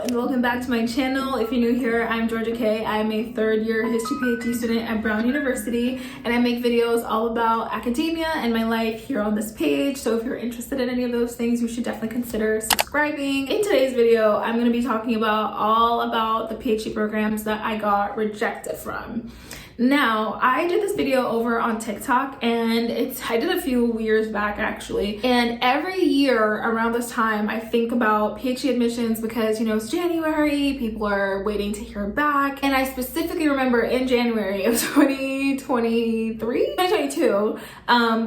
and welcome back to my channel. If you're new here, I'm Georga-Kay. I'm a third-year history PhD student at Brown University, and I make videos all about academia and my life here on this page. So if you're interested in any of those things, you should definitely consider subscribing. In today's video, I'm going to be talking all about the PhD programs that I got rejected from. Now, I did this video over on TikTok, and I did a few years back actually, and every year around this time I think about PhD admissions because, you know, it's January, people are waiting to hear back, and I specifically remember in January of 2022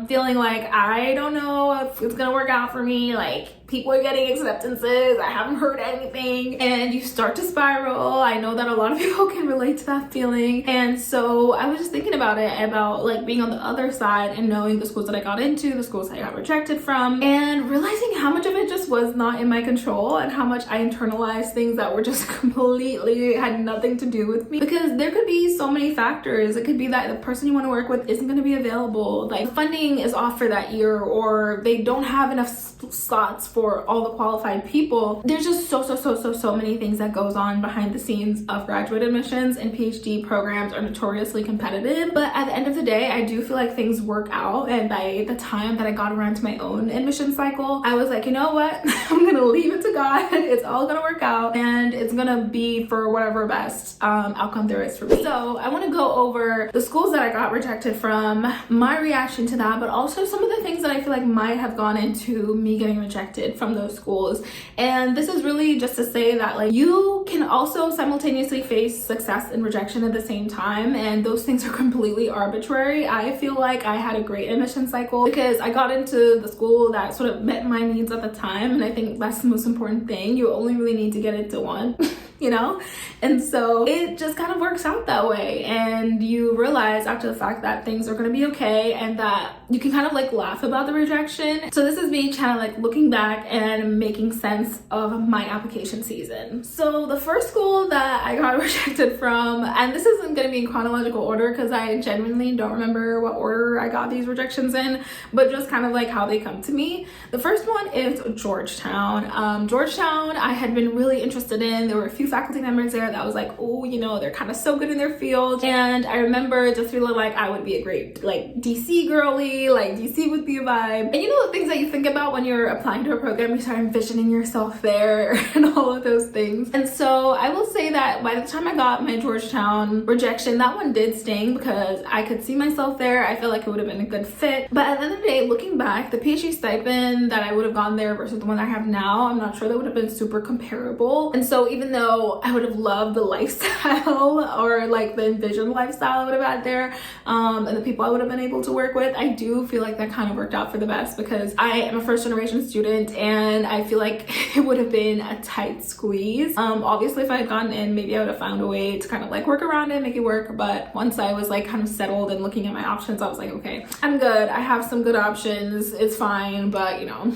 feeling like I don't know if it's gonna work out for me, like people are getting acceptances, I haven't heard anything, and you start to spiral. I know that a lot of people can relate to that feeling, and so I was just thinking about it, about like being on the other side and knowing the schools that I got into, the schools that I got rejected from, and realizing how much of it just was not in my control and how much I internalized things that were just completely had nothing to do with me. Because there could be so many factors. It could be that the person you want to work with isn't going to be available, like funding is off for that year, or they don't have enough slots for all the qualified people. There's just so many things that goes on behind the scenes of graduate admissions, and PhD programs are notoriously competitive. But at the end of the day, I do feel like things work out, and by the time that I got around to my own admission cycle, I was like, you know what, I'm gonna leave it to God. It's all gonna work out, and it's gonna be for whatever best outcome there is for me. So I want to go over the schools that I got rejected from, my reaction to that, but also some of the things that I feel like might have gone into me getting rejected from those schools. And this is really just to say that like you can also simultaneously face success and rejection at the same time, and those things are completely arbitrary. I feel like I had a great admission cycle because I got into the school that sort of met my needs at the time, and I think that's the most important thing. You only really need to get into one. You know, and so it just kind of works out that way, and you realize after the fact that things are going to be okay, and that you can kind of like laugh about the rejection. So this is me kind of like looking back and making sense of my application season. So the first school that I got rejected from, and this isn't going to be in chronological order because I genuinely don't remember what order I got these rejections in, but just kind of like how they come to me. The first one is Georgetown. Georgetown I had been really interested in. There were a few faculty members there that was like, oh, you know, they're kind of so good in their field, and I remember just feeling like I would be a great like DC girly, like DC would be a vibe. And you know the things that you think about when you're applying to a program, you start envisioning yourself there and all of those things. And so I will say that by the time I got my Georgetown rejection, that one did sting because I could see myself there. I feel like it would have been a good fit, but at the end of the day, looking back, the PhD stipend that I would have gone there versus the one I have now, I'm not sure that would have been super comparable. And so even though I would have loved the lifestyle or like the envisioned lifestyle I would have had there, and the people I would have been able to work with, I do feel like that kind of worked out for the best because I am a first generation student, and I feel like it would have been a tight squeeze. Obviously if I had gotten in, maybe I would have found a way to kind of like work around it, make it work, but once I was like kind of settled and looking at my options, I was like, okay, I'm good, I have some good options, it's fine. But you know,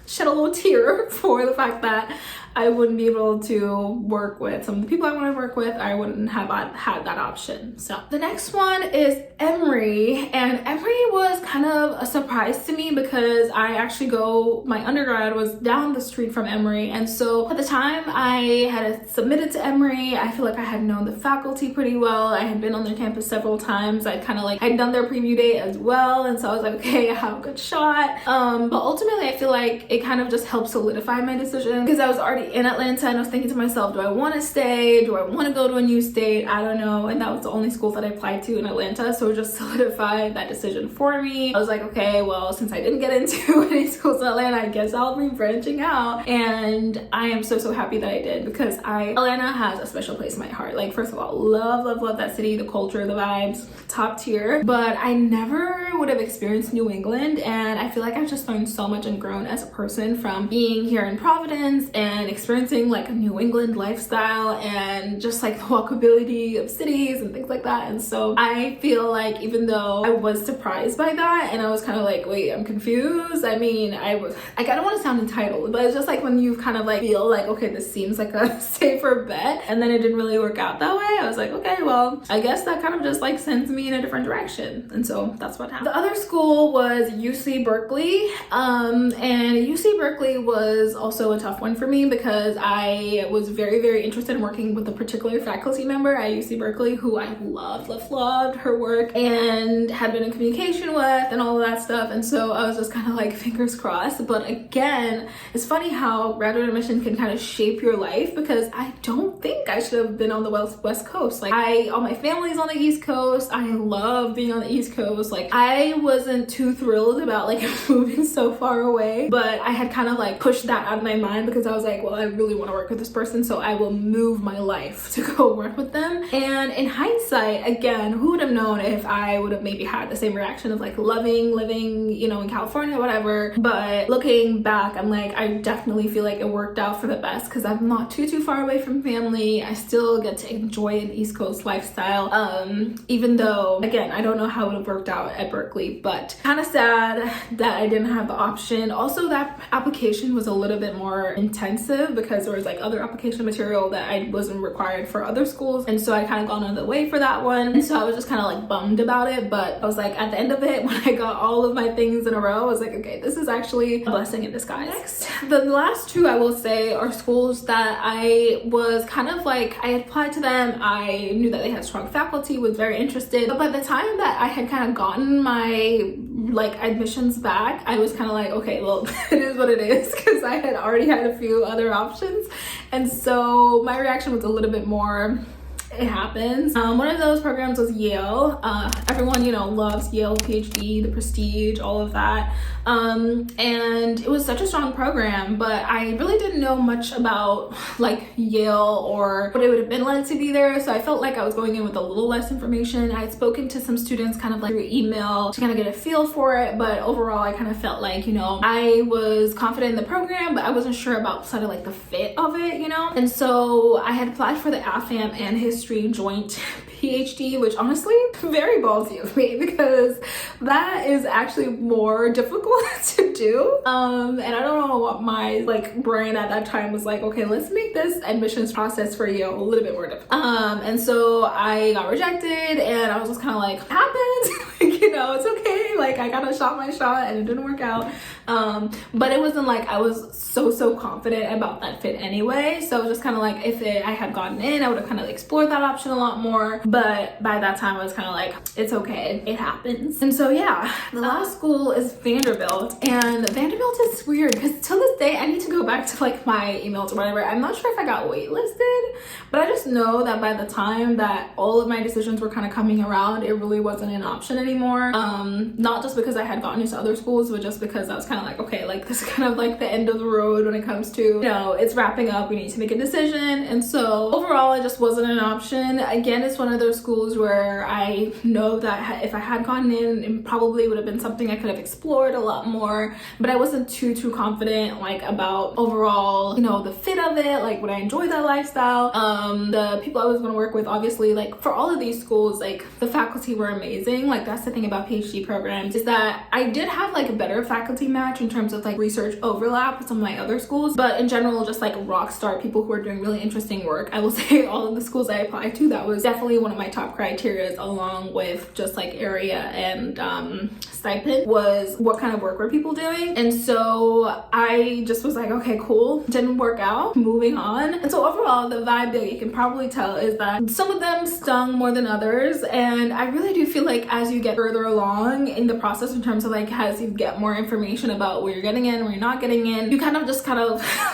shed a little tear for the fact that I wouldn't be able to work with some of the people I want to work with. I wouldn't have had that option. So the next one is Emory, and Emory was kind of a surprise to me because my undergrad was down the street from Emory, and so at the time I had submitted to Emory, I feel like I had known the faculty pretty well. I had been on their campus several times. I'd done their preview day as well, and so I was like, okay, I have a good shot. But ultimately I feel like it kind of just helped solidify my decision because I was already in Atlanta, and I was thinking to myself, do I want to stay? Do I want to go to a new state? I don't know. And that was the only school that I applied to in Atlanta, so it just solidified that decision for me. I was like, okay, well, since I didn't get into any schools in Atlanta, I guess I'll be branching out. And I am so happy that I did, because Atlanta has a special place in my heart. Like, first of all, love that city, the culture, the vibes, top tier. But I never would have experienced New England, and I feel like I've just learned so much and grown as a person from being here in Providence and experiencing like a New England lifestyle and just like the walkability of cities and things like that. And so I feel like even though I was surprised by that, and I was kind of like, wait, I'm confused. I mean, I don't want to sound entitled, but it's just like when you kind of like feel like, okay, this seems like a safer bet, and then it didn't really work out that way. I was like, okay, well, I guess that kind of just like sends me in a different direction. And so that's what happened. The other school was UC Berkeley, and UC Berkeley was also a tough one for me because I was very, very interested in working with a particular faculty member at UC Berkeley who I loved her work and had been in communication with and all of that stuff. And so I was just kind of like fingers crossed. But again, it's funny how graduate admission can kind of shape your life, because I don't think I should have been on the West Coast. Like, all my family's on the East Coast. I love being on the East Coast. Like, I wasn't too thrilled about like moving so far away, but I had kind of like pushed that out of my mind because I was like, well, I really want to work with this person, so I will move my life to go work with them. And in hindsight, again, who would have known if I would have maybe had the same reaction of like loving living, you know, in California, whatever. But looking back, I'm like, I definitely feel like it worked out for the best because I'm not too far away from family. I still get to enjoy an East Coast lifestyle, even though, again, I don't know how it would have worked out at Berkeley, but kind of sad that I didn't have the option. Also, that application was a little bit more intensive because there was like other application material that I wasn't required for other schools, and so I kind of gone out of the way for that one, and so I was just kind of like bummed about it. But I was like, at the end of it, when I got all of my things in a row, I was like, okay, this is actually a blessing in disguise. Next, the last two I will say are schools that I was kind of like, I applied to them, I knew that they had strong faculty, was very interested, but by the time that I had kind of gotten my like admissions back, I was kind of like, okay, well, it is what it is, because I had already had a few other options. And so my reaction was a little bit more, it happens. One of those programs was Yale. Everyone, you know, loves Yale PhD, the prestige, all of that. And it was such a strong program, but I really didn't know much about like Yale or what it would have been like to be there. So I felt like I was going in with a little less information. I had spoken to some students kind of like through email to kind of get a feel for it, but overall I kind of felt like, you know, I was confident in the program, but I wasn't sure about sort of like the fit of it, you know? And so I had applied for the AFAM and History joint PhD, which honestly, very ballsy of me, because that is actually more difficult to do. And I don't know what my like brain at that time was like, okay, let's make this admissions process for you a little bit more difficult. And so I got rejected, and I was just kind of like, happens. Like, you know, it's okay. Like, I kind of shot my shot and it didn't work out. But it wasn't like I was so confident about that fit anyway. So it was just kind of like, if I had gotten in, I would have kind of explored that option a lot more. But by that time I was kind of like, it's okay, it happens. And so yeah, the last school is Vanderbilt, and Vanderbilt is weird because till this day I need to go back to like my emails or whatever. I'm not sure if I got waitlisted, but I just know that by the time that all of my decisions were kind of coming around, it really wasn't an option anymore. Not just because I had gotten into other schools, but just because I was kind of like, okay, like this is kind of like the end of the road when it comes to, you know, it's wrapping up, we need to make a decision. And so overall it just wasn't an option. Again, it's one of those schools where I know that if I had gotten in, it probably would have been something I could have explored a lot more, but I wasn't too confident like about overall, you know, the fit of it, like would I enjoy that lifestyle. The people I was going to work with, obviously, like for all of these schools, like the faculty were amazing. Like that's the thing about PhD programs, is that I did have like a better faculty match in terms of like research overlap with some of my other schools, but in general, just like rock star people who are doing really interesting work. I will say all of the schools I applied to, that was definitely one of my top criteria, along with just like area and stipend, was what kind of work were people doing. And so I just was like, okay, cool, didn't work out, moving on. And so overall, the vibe that you can probably tell is that some of them stung more than others, and I really do feel like as you get further along in the process, in terms of like as you get more information about where you're getting in, where you're not getting in, you kind of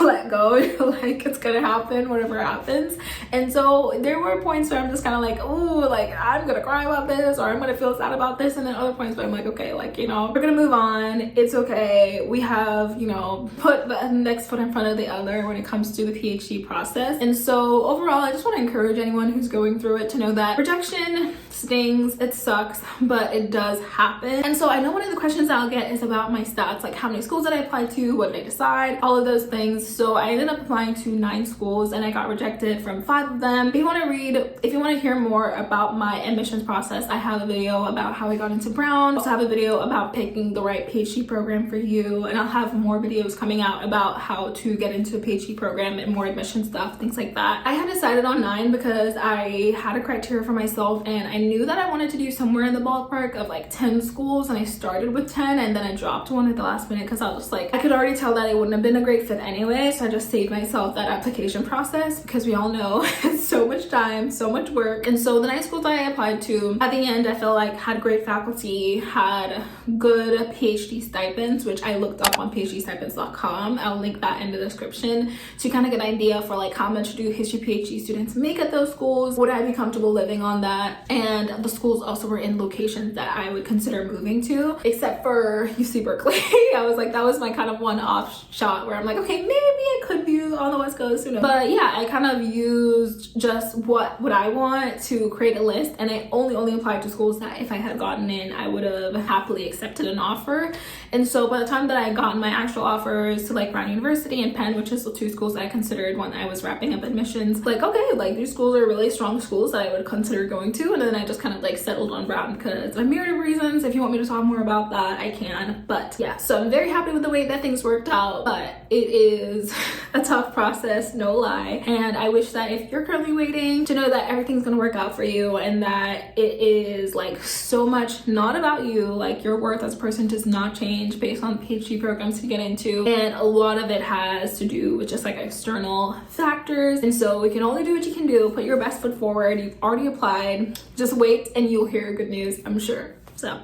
let go. You're like, it's gonna happen, whatever happens. And so there were points where I'm just kind of like, oh, like I'm gonna cry about this, or I'm gonna feel sad about this, and then other points where I'm like, okay, like, you know, we're gonna move on, it's okay. We have, you know, put the next foot in front of the other when it comes to the PhD process. And so overall, I just want to encourage anyone who's going through it to know that rejection stings, it sucks, but it does happen. And so I know one of the questions I'll get is about my stats, like how many schools did I apply to, what did I decide, all of those things. So I ended up applying to 9 schools and I got rejected from 5 of them. If you want to hear more about my admissions process, I have a video about how I got into Brown. I also have a video about picking the right PhD program for you, and I'll have more videos coming out about how to get into a PhD program and more admission stuff, things like that. I had decided on 9 because I had a criteria for myself, and I knew knew that I wanted to do somewhere in the ballpark of like 10 schools, and I started with 10 and then I dropped one at the last minute because I was like, I could already tell that it wouldn't have been a great fit anyway, so I just saved myself that application process because we all know it's so much time, so much work. And so the 9 schools that I applied to, at the end, I felt like had great faculty, had good PhD stipends, which I looked up on PhDstipends.com. I'll link that in the description to kind of get an idea for like how much do history PhD students make at those schools, would I be comfortable living on that, and the schools also were in locations that I would consider moving to, except for UC Berkeley. I was like, that was my kind of one-off shot where I'm like, okay, maybe I could be on the West Coast, you know. But yeah, I kind of used just what would I want to create a list, and I only applied to schools that if I had gotten in, I would have happily accepted an offer. And so by the time that I got my actual offers to like Brown University and Penn, which is the 2 schools that I considered when I was wrapping up admissions, like, okay, like these schools are really strong schools that I would consider going to. And then I just kind of like settled on Brown because of a myriad of reasons. If you want me to talk more about that, I can. But yeah, so I'm very happy with the way that things worked out, but it is a tough process, no lie. And I wish that if you're currently waiting, to know that everything's gonna work out for you, and that it is like so much not about you. Like your worth as a person does not change based on PhD programs you get into, and a lot of it has to do with just like external factors. And so you can only do what you can do. Put your best foot forward. You've already applied. Just wait and you'll hear good news, I'm sure. So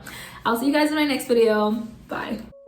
I'll see you guys in my next video. Bye.